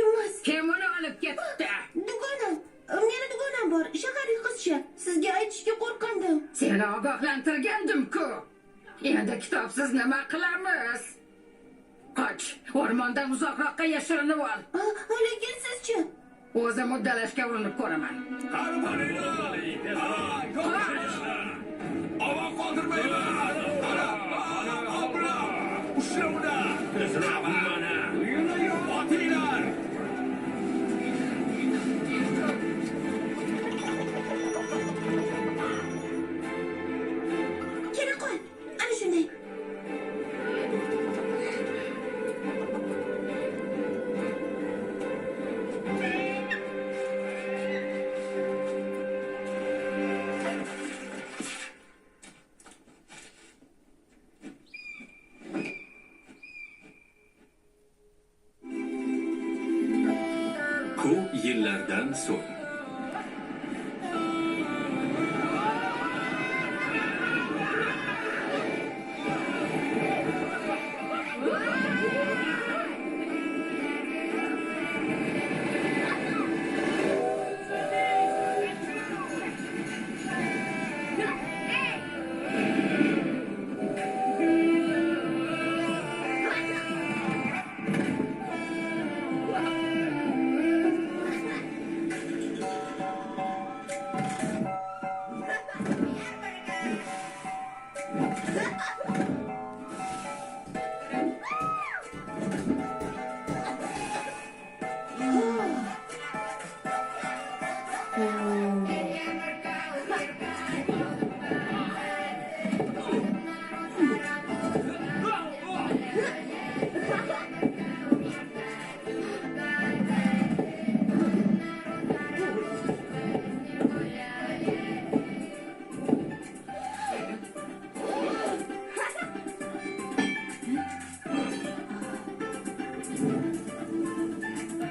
mumkinmas. Kim uni olib ketdi? Dugonam. Meni dugonam bor. Shaharlik qizcha. Sizga aytishga qo'rqindim. Seni ogohlantirgandim-ku. Endi kitobsiz nima qilamiz? Qoch, o'rmondan uzoqroqqa yashirinib ol. Lekin sizchi? O'zim uddalashga urinib ko'raman. Ova qoldirmayman. Ushla uni. Otinglar. Kela qol. Ana shunday. Ko'p yillardan so'ng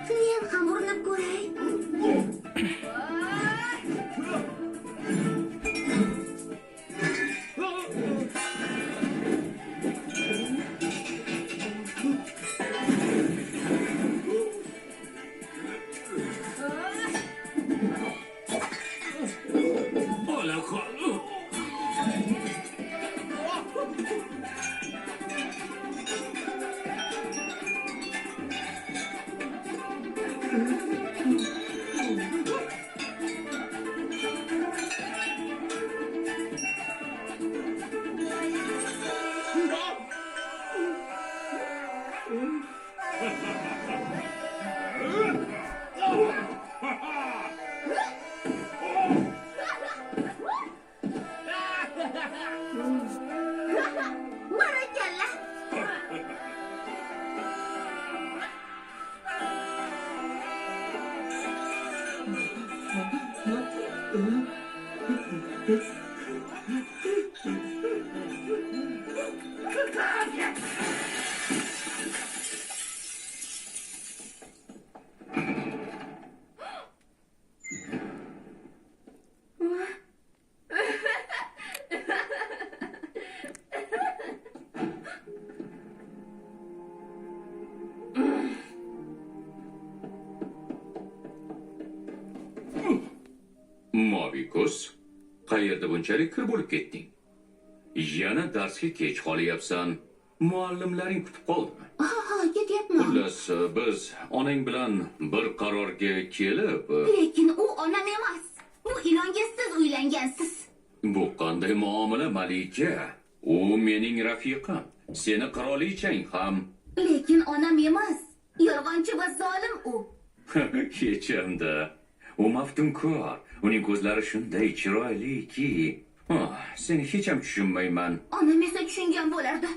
Men ham urinib ko'ray. ola qol. Barakalla. Mobikus, qayerda bunchalik kir bo'lib ketding? Yana darsga kech qolyapsan. Muallimlaring kutib qoldimi? Ha, ketyapman. Xullas, biz onang bilan bir qarorga kelib, Lekin u onam emas. Bu ilonga siz uylangansiz. bu qanday muomala, Malika? U mening rafiqam. Seni qirolichang ham. Lekin onam emas. Yolg'onchi va zolim u. Kechanda. U maftunkor. Uning ko'zlari shunday chiroyliki. Seni hech ham tushunmayman. Onam esa tushungan bo'lardi.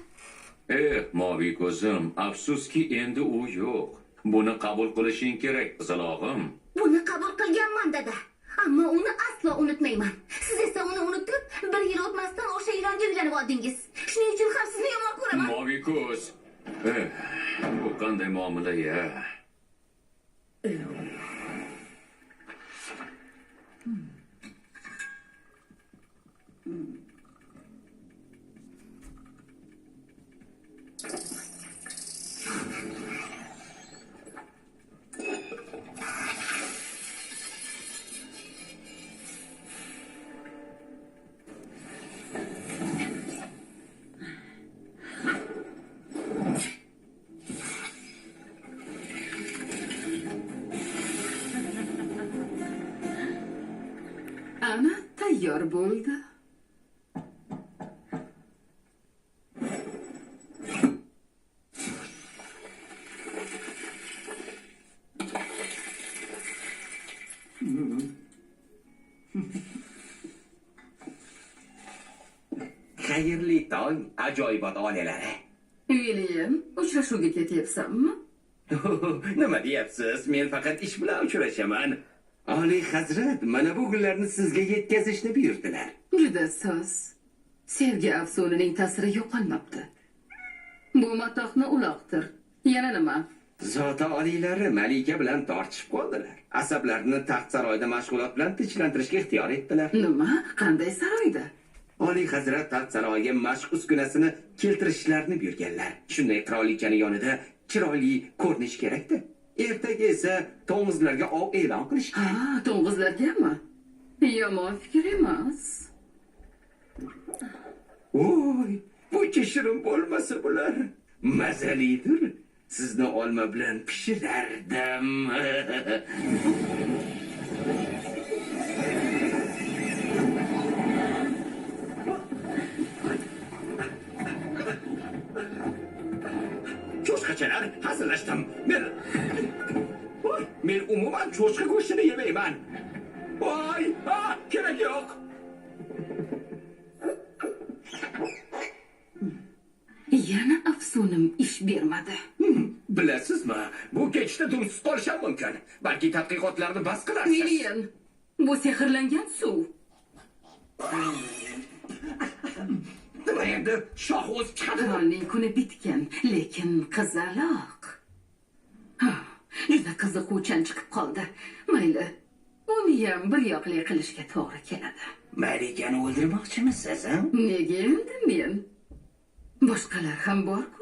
Moviy ko'zim, afsuski endi u yo'q. Buni qabul qilishing kerak, qizalog'im. Buni qabul qilganman dada. Ammo uni aslo unutmayman. Siz esa uni unutib, bir yil o'tmasdan o'sha ilonga uylanib oldingiz. Shuning uchun ham sizni yomon ko'raman. Moviy ko'z. Bu qanday muomala-ya? tayyor bo'ldi. Xayrli tong, ajoyibot onalari. William, uchrashuvga ketyapsanmi? Nima deyapsiz? Men faqat ish bilan uchrashaman. Oliy hazrat, mana bu gullarni sizga yetkazishni buyurdilar. Juda soz. Sevgi afsonining ta'siri yo'qolmabdi. Bu matohni uloqtir. Yana nima? Zoti oliylari malika bilan tortishib qoldilar. Asablarini taxt saroyda mashg'ulot bilan tinchlantirishga ixtiyor etdilar. Nima? Qanday saroyda? Oliy hazrat taxt saroyiga mashq uskunasini keltirishlarini buyurganlar. Shunday qirolichani yonida chiroyli ko'rinish kerakdi. Ertaga esa to'ng'izlarga ov e'lon qilish kerak. Ha, to'ng'izlargami? Yomon fikr emas. Voy, buncha shirin bo'lmasa bular. Mazalidir. Sizni olma bilan pishirardim. Cho'chqachalar, hazillashdim. Men umuman cho'chqa go'shtini yemayman. Voy, kerak yo'q. Yana afsonim ish bermadi. Bilasizmi, bu kechda dumsiz qolishim mumkin. Balki tadqiqotlarni bas qilarsiz. William, bu sehrlangan suv. Nima endi? Shoh o'z chiqadi. Qirolning kuni bitgan, lekin qizaloq. Ha, juda qiziquvchan chiqib qoldi. Mayli, uni ham bir yoqli qilishga to'g'ri keladi. Malikani o'ldirmoqchimisiz, ha? Nega endi men? Boshqalar ham bor-ku.